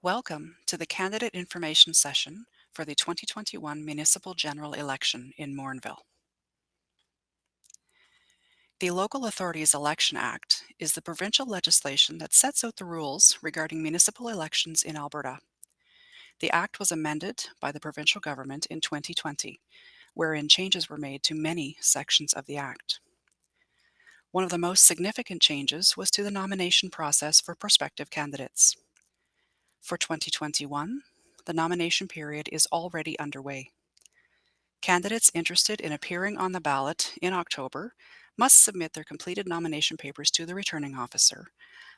Welcome to the candidate information session for the 2021 Municipal General Election in Morinville. The Local Authorities Election Act is the provincial legislation that sets out the rules regarding municipal elections in Alberta. The Act was amended by the provincial government in 2020, wherein changes were made to many sections of the Act. One of the most significant changes was to the nomination process for prospective candidates. For 2021, the nomination period is already underway. Candidates interested in appearing on the ballot in October must submit their completed nomination papers to the returning officer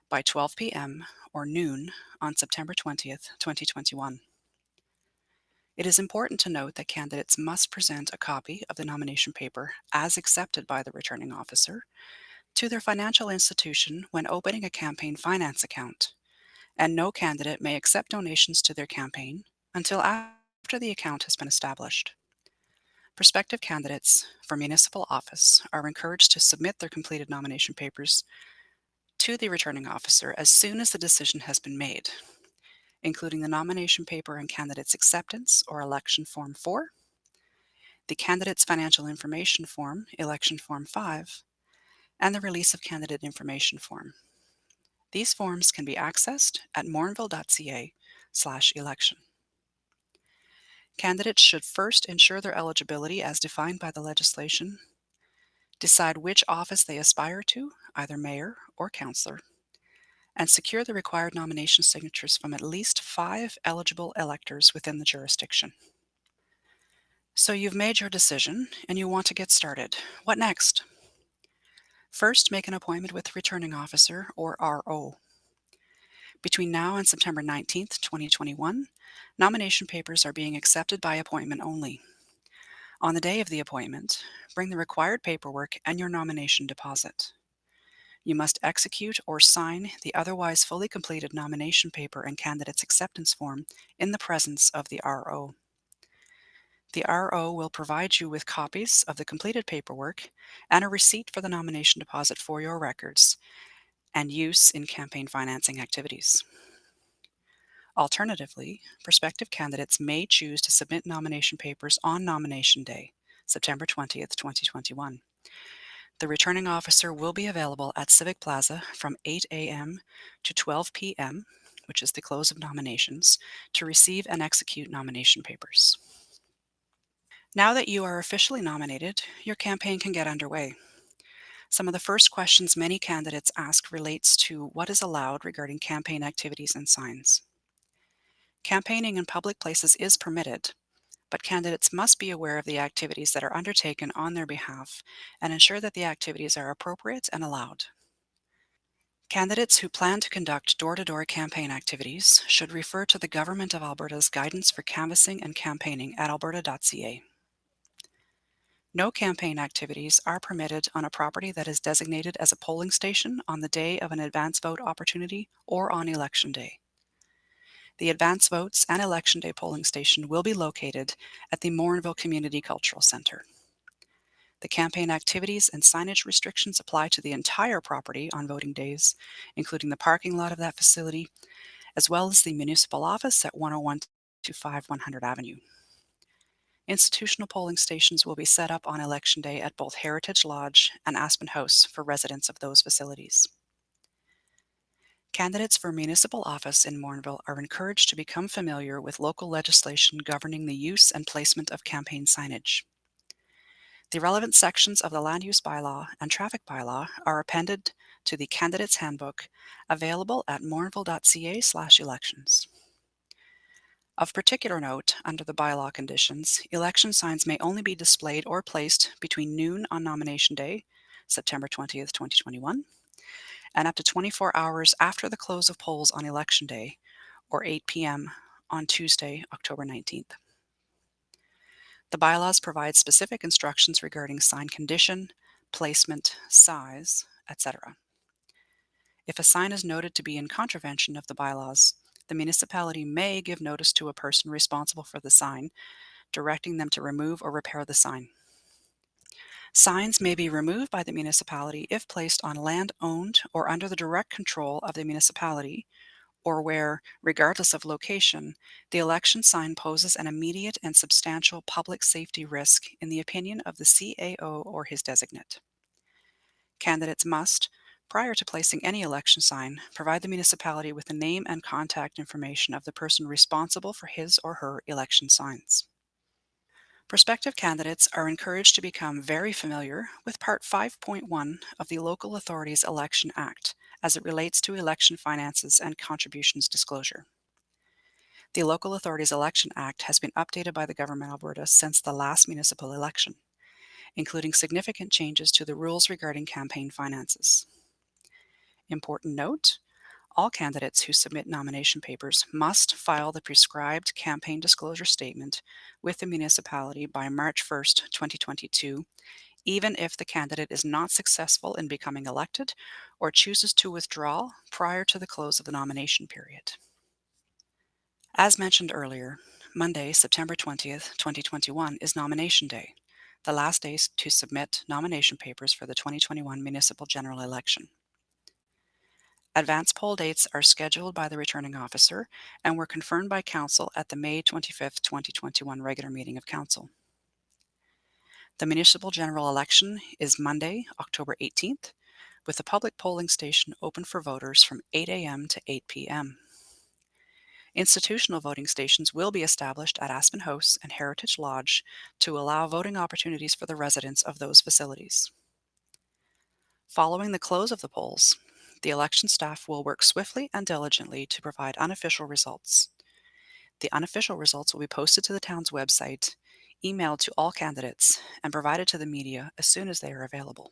by 12 p.m. or noon on September 20th, 2021. It is important to note that candidates must present a copy of the nomination paper as accepted by the returning officer to their financial institution when opening a campaign finance account, and no candidate may accept donations to their campaign until after the account has been established. Prospective candidates for municipal office are encouraged to submit their completed nomination papers to the returning officer as soon as the decision has been made, including the nomination paper and candidate's acceptance or election form 4, the candidate's financial information form, election form 5, and the release of candidate information form. These forms can be accessed at morinville.ca/election. Candidates should first ensure their eligibility as defined by the legislation, decide which office they aspire to, either mayor or councillor, and secure the required nomination signatures from at least 5 eligible electors within the jurisdiction. So you've made your decision and you want to get started. What next? First, make an appointment with the returning officer, or RO. Between now and September 19th, 2021, nomination papers are being accepted by appointment only. On the day of the appointment, bring the required paperwork and your nomination deposit. You must execute or sign the otherwise fully completed nomination paper and candidate's acceptance form in the presence of the RO. The RO will provide you with copies of the completed paperwork and a receipt for the nomination deposit for your records and use in campaign financing activities. Alternatively, prospective candidates may choose to submit nomination papers on nomination day, September 20th, 2021. The returning officer will be available at Civic Plaza from 8 a.m. to 12 p.m., which is the close of nominations, to receive and execute nomination papers. Now that you are officially nominated, your campaign can get underway. Some of the first questions many candidates ask relates to what is allowed regarding campaign activities and signs. Campaigning in public places is permitted, but candidates must be aware of the activities that are undertaken on their behalf and ensure that the activities are appropriate and allowed. Candidates who plan to conduct door-to-door campaign activities should refer to the Government of Alberta's Guidance for Canvassing and Campaigning at alberta.ca. No campaign activities are permitted on a property that is designated as a polling station on the day of an advance vote opportunity or on election day. The advance votes and election day polling station will be located at the Morinville Community Cultural Centre. The campaign activities and signage restrictions apply to the entire property on voting days, including the parking lot of that facility, as well as the municipal office at 10125 100 Avenue. Institutional polling stations will be set up on election day at both Heritage Lodge and Aspen House for residents of those facilities. Candidates for municipal office in Morinville are encouraged to become familiar with local legislation governing the use and placement of campaign signage. The relevant sections of the Land Use Bylaw and Traffic Bylaw are appended to the Candidates Handbook, available at morinville.ca/elections. Of particular note, under the bylaw conditions, election signs may only be displayed or placed between noon on nomination day, September 20th, 2021, and up to 24 hours after the close of polls on election day, or 8 p.m. on Tuesday, October 19th. The bylaws provide specific instructions regarding sign condition, placement, size, etc. If a sign is noted to be in contravention of the bylaws, the municipality may give notice to a person responsible for the sign, directing them to remove or repair the sign. Signs may be removed by the municipality if placed on land owned or under the direct control of the municipality, or where, regardless of location, the election sign poses an immediate and substantial public safety risk in the opinion of the CAO or his designate. Candidates must, prior to placing any election sign, provide the municipality with the name and contact information of the person responsible for his or her election signs. Prospective candidates are encouraged to become very familiar with Part 5.1 of the Local Authorities Election Act as it relates to election finances and contributions disclosure. The Local Authorities Election Act has been updated by the Government of Alberta since the last municipal election, including significant changes to the rules regarding campaign finances. Important note: all candidates who submit nomination papers must file the prescribed campaign disclosure statement with the municipality by March 1st, 2022, even if the candidate is not successful in becoming elected or chooses to withdraw prior to the close of the nomination period. As mentioned earlier, Monday, September 20th, 2021 is nomination day, the last day to submit nomination papers for the 2021 municipal general election. Advance poll dates are scheduled by the returning officer and were confirmed by Council at the May 25th, 2021 regular meeting of Council. The municipal general election is Monday, October 18th, with the public polling station open for voters from 8 a.m. to 8 p.m. Institutional voting stations will be established at Aspen House and Heritage Lodge to allow voting opportunities for the residents of those facilities. Following the close of the polls, the election staff will work swiftly and diligently to provide unofficial results. The unofficial results will be posted to the town's website, emailed to all candidates, and provided to the media as soon as they are available.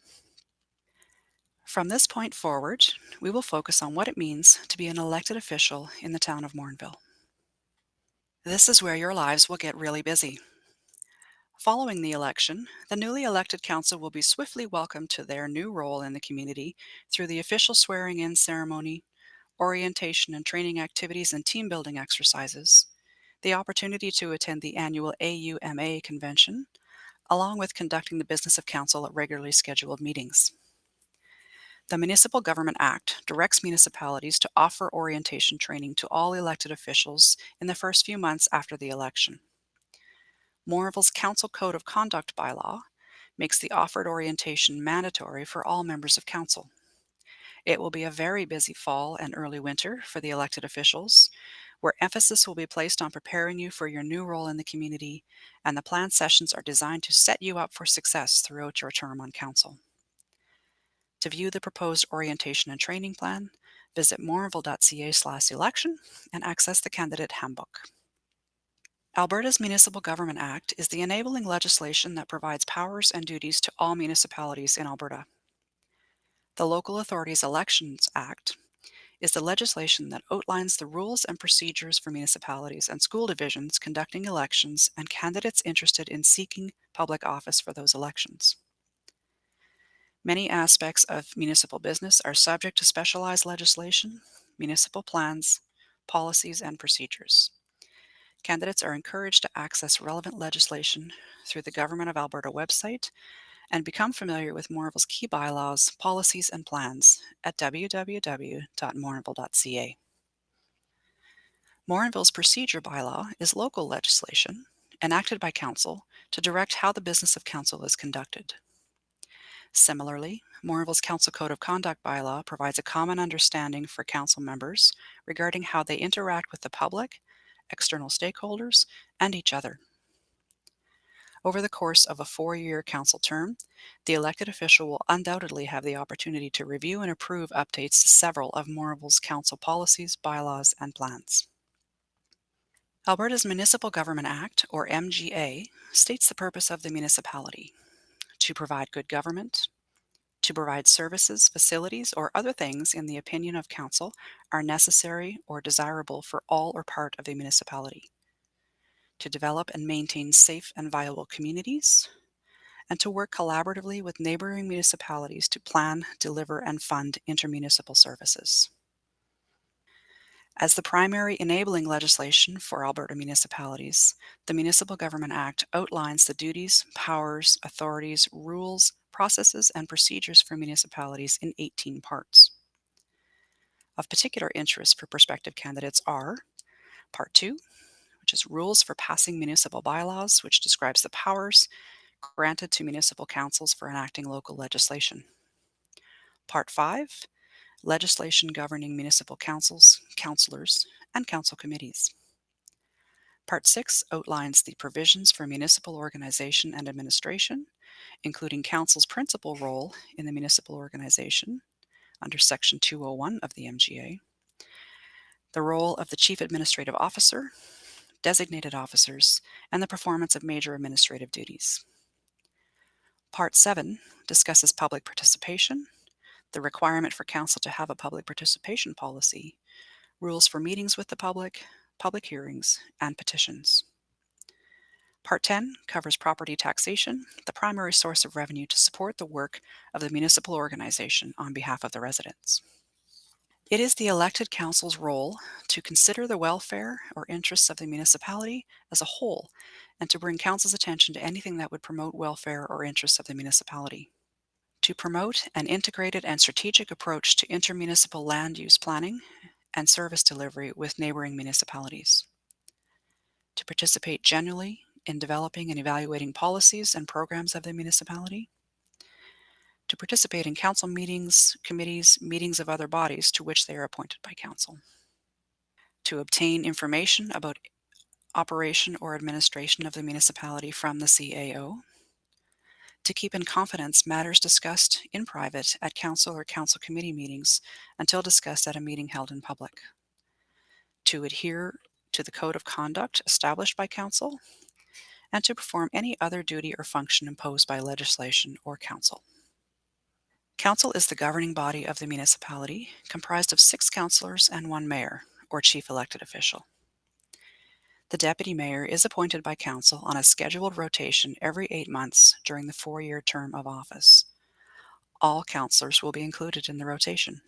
From this point forward, we will focus on what it means to be an elected official in the town of Morinville. This is where your lives will get really busy. Following the election, the newly elected council will be swiftly welcomed to their new role in the community through the official swearing-in ceremony, orientation and training activities and team-building exercises, the opportunity to attend the annual AUMA convention, along with conducting the business of council at regularly scheduled meetings. The Municipal Government Act directs municipalities to offer orientation training to all elected officials in the first few months after the election. Morinville's Council Code of Conduct bylaw makes the offered orientation mandatory for all members of council. It will be a very busy fall and early winter for the elected officials, where emphasis will be placed on preparing you for your new role in the community, and the planned sessions are designed to set you up for success throughout your term on council. To view the proposed orientation and training plan, visit morinville.ca/election and access the candidate handbook. Alberta's Municipal Government Act is the enabling legislation that provides powers and duties to all municipalities in Alberta. The Local Authorities Elections Act is the legislation that outlines the rules and procedures for municipalities and school divisions conducting elections and candidates interested in seeking public office for those elections. Many aspects of municipal business are subject to specialized legislation, municipal plans, policies, and procedures. Candidates are encouraged to access relevant legislation through the Government of Alberta website and become familiar with Morinville's key bylaws, policies, and plans at www.morinville.ca. Morinville's procedure bylaw is local legislation enacted by Council to direct how the business of Council is conducted. Similarly, Morinville's Council Code of Conduct bylaw provides a common understanding for Council members regarding how they interact with the public, external stakeholders, and each other. Over the course of a 4-year council term, the elected official will undoubtedly have the opportunity to review and approve updates to several of Morinville's council policies, bylaws, and plans. Alberta's Municipal Government Act, or MGA, states the purpose of the municipality: to provide good government, to provide services, facilities, or other things in the opinion of council are necessary or desirable for all or part of the municipality, to develop and maintain safe and viable communities, and to work collaboratively with neighboring municipalities to plan, deliver, and fund intermunicipal services. As the primary enabling legislation for Alberta municipalities, the Municipal Government Act outlines the duties, powers, authorities, rules, processes, and procedures for municipalities in 18 parts. Of particular interest for prospective candidates are Part 2, which is Rules for Passing Municipal Bylaws, which describes the powers granted to municipal councils for enacting local legislation. Part 5, Legislation governing municipal councils, councillors, and council committees. Part 6 outlines the provisions for municipal organization and administration, including council's principal role in the municipal organization under Section 201 of the MGA, the role of the Chief Administrative Officer, designated officers, and the performance of major administrative duties. Part 7 discusses public participation, the requirement for council to have a public participation policy, rules for meetings with the public hearings, and petitions. Part 10 covers property taxation, the primary source of revenue to support the work of the municipal organization on behalf of the residents. It is the elected council's role to consider the welfare or interests of the municipality as a whole and to bring council's attention to anything that would promote welfare or interests of the municipality. To promote an integrated and strategic approach to intermunicipal land use planning and service delivery with neighboring municipalities. To participate generally in developing and evaluating policies and programs of the municipality. To participate in council meetings, committees, meetings of other bodies to which they are appointed by council. To obtain information about operation or administration of the municipality from the CAO. To keep in confidence matters discussed in private at council or council committee meetings until discussed at a meeting held in public. To adhere to the code of conduct established by council, and to perform any other duty or function imposed by legislation or council. Council is the governing body of the municipality, comprised of 6 councillors and 1 mayor, or chief elected official. The deputy mayor is appointed by council on a scheduled rotation every 8 months during the 4-year term of office. All councillors will be included in the rotation.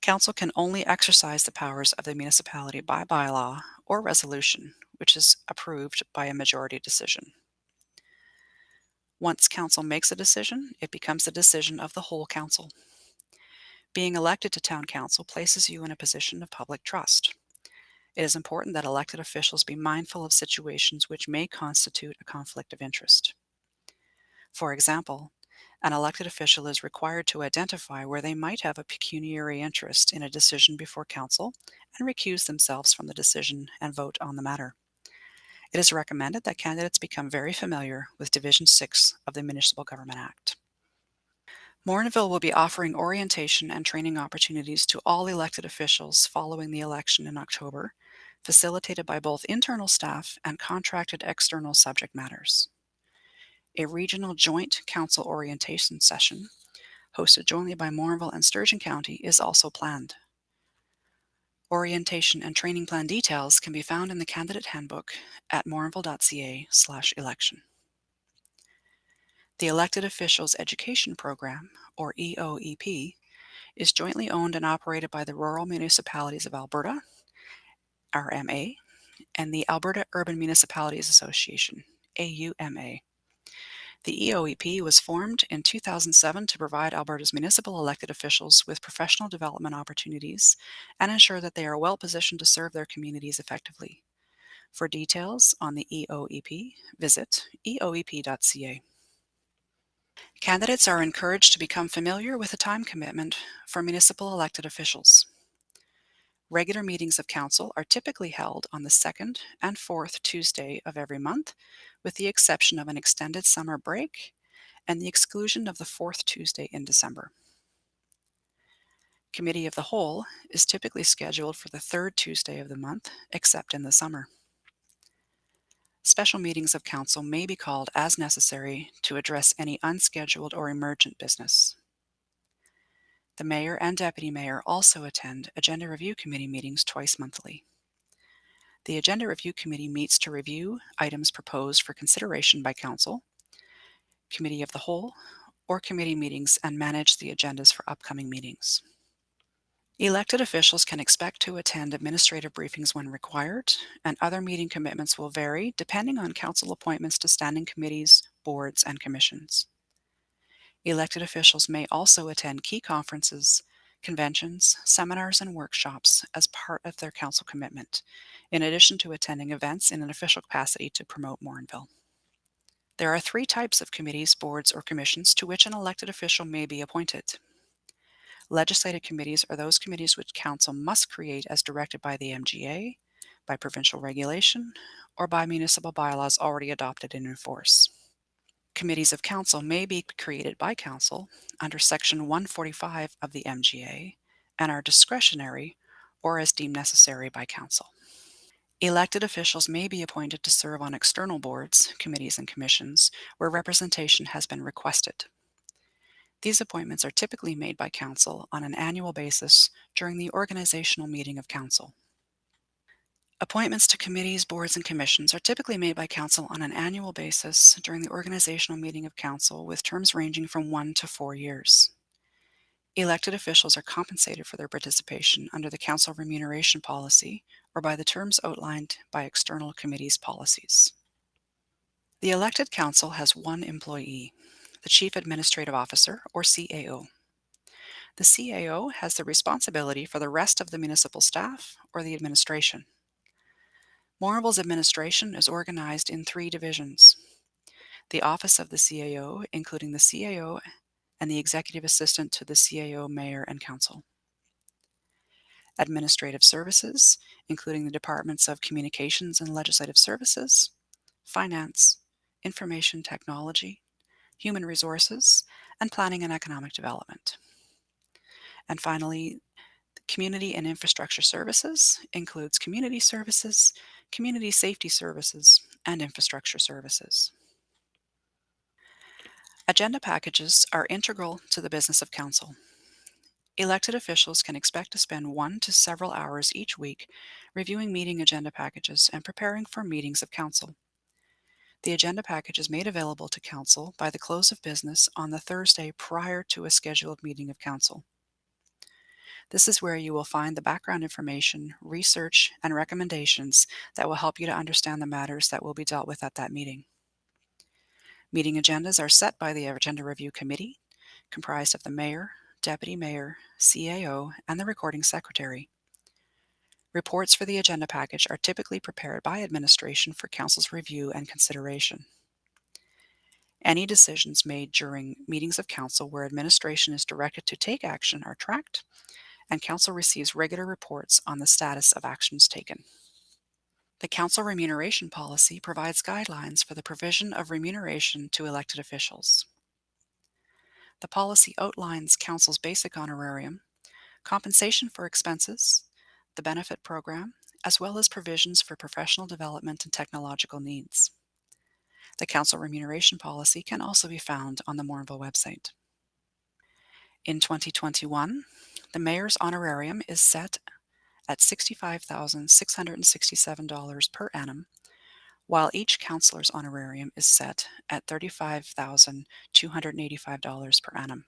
Council can only exercise the powers of the municipality by bylaw or resolution, which is approved by a majority decision. Once council makes a decision, it becomes the decision of the whole council. Being elected to town council places you in a position of public trust. It is important that elected officials be mindful of situations which may constitute a conflict of interest. For example, an elected official is required to identify where they might have a pecuniary interest in a decision before council and recuse themselves from the decision and vote on the matter. It is recommended that candidates become very familiar with Division 6 of the Municipal Government Act. Morinville will be offering orientation and training opportunities to all elected officials following the election in October, facilitated by both internal staff and contracted external subject matters. A regional joint council orientation session, hosted jointly by Morinville and Sturgeon County, is also planned. Orientation and training plan details can be found in the candidate handbook at morinville.ca/election. The Elected Officials Education Program, or EOEP, is jointly owned and operated by the Rural Municipalities of Alberta, RMA, and the Alberta Urban Municipalities Association, AUMA. The EOEP was formed in 2007 to provide Alberta's municipal elected officials with professional development opportunities and ensure that they are well positioned to serve their communities effectively. For details on the EOEP, visit eoep.ca. Candidates are encouraged to become familiar with the time commitment for municipal elected officials. Regular meetings of council are typically held on the 2nd and 4th Tuesday of every month, with the exception of an extended summer break and the exclusion of the 4th Tuesday in December. Committee of the Whole is typically scheduled for the 3rd Tuesday of the month, except in the summer. Special meetings of council may be called as necessary to address any unscheduled or emergent business. The mayor and deputy mayor also attend Agenda Review Committee meetings twice monthly. The Agenda Review Committee meets to review items proposed for consideration by council, Committee of the Whole, or committee meetings and manage the agendas for upcoming meetings. Elected officials can expect to attend administrative briefings when required, and other meeting commitments will vary depending on council appointments to standing committees, boards, and commissions. Elected officials may also attend key conferences, conventions, seminars, and workshops as part of their council commitment, in addition to attending events in an official capacity to promote Morinville. There are 3 types of committees, boards, or commissions to which an elected official may be appointed. Legislative committees are those committees which council must create as directed by the MGA, by provincial regulation, or by municipal bylaws already adopted and in force. Committees of council may be created by council under Section 145 of the MGA and are discretionary or as deemed necessary by council. Elected officials may be appointed to serve on external boards, committees, and commissions where representation has been requested. These appointments are typically made by council on an annual basis during the organizational meeting of council. Appointments to committees, boards, and commissions are typically made by council on an annual basis during the organizational meeting of council with terms ranging from 1 to 4 years. Elected officials are compensated for their participation under the council remuneration policy or by the terms outlined by external committees' policies. The elected council has 1 employee, the Chief Administrative Officer, or CAO. The CAO has the responsibility for the rest of the municipal staff or the administration. Morinville's administration is organized in 3 divisions. The Office of the CAO, including the CAO and the Executive Assistant to the CAO, Mayor, and Council. Administrative Services, including the Departments of Communications and Legislative Services, Finance, Information Technology, Human Resources, and Planning and Economic Development. And finally, Community and Infrastructure Services includes Community Services, Community Safety Services, and Infrastructure Services. Agenda packages are integral to the business of council. Elected officials can expect to spend 1 to several hours each week reviewing meeting agenda packages and preparing for meetings of council. The agenda package is made available to council by the close of business on the Thursday prior to a scheduled meeting of council. This is where you will find the background information, research, and recommendations that will help you to understand the matters that will be dealt with at that meeting. Meeting agendas are set by the Agenda Review Committee, comprised of the Mayor, Deputy Mayor, CAO, and the Recording Secretary. Reports for the agenda package are typically prepared by administration for council's review and consideration. Any decisions made during meetings of council where administration is directed to take action are tracked, and council receives regular reports on the status of actions taken. The council remuneration policy provides guidelines for the provision of remuneration to elected officials. The policy outlines council's basic honorarium, compensation for expenses, the benefit program, as well as provisions for professional development and technological needs. The council remuneration policy can also be found on the Morinville website. In 2021, the mayor's honorarium is set at $65,667 per annum, while each councillor's honorarium is set at $35,285 per annum.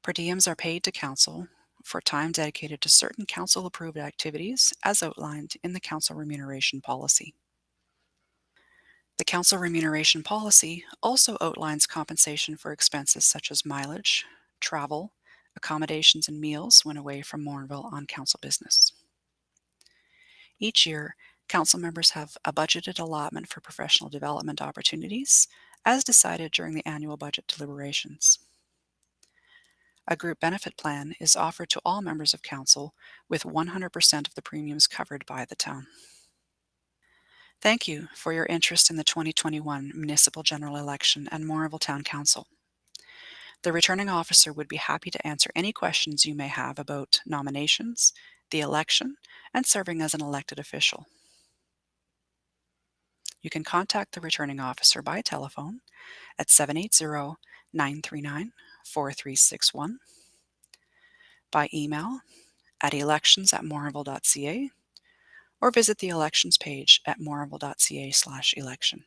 Per diems are paid to council for time dedicated to certain council-approved activities as outlined in the council remuneration policy. The council remuneration policy also outlines compensation for expenses such as mileage, travel, accommodations, and meals when away from Morinville on council business. Each year, council members have a budgeted allotment for professional development opportunities, as decided during the annual budget deliberations. A group benefit plan is offered to all members of council with 100% of the premiums covered by the town. Thank you for your interest in the 2021 Municipal General Election and Morinville Town Council. The returning officer would be happy to answer any questions you may have about nominations, the election, and serving as an elected official. You can contact the returning officer by telephone at 780-939-4361, by email at elections@morinville.ca, or visit the elections page at morinville.ca/election.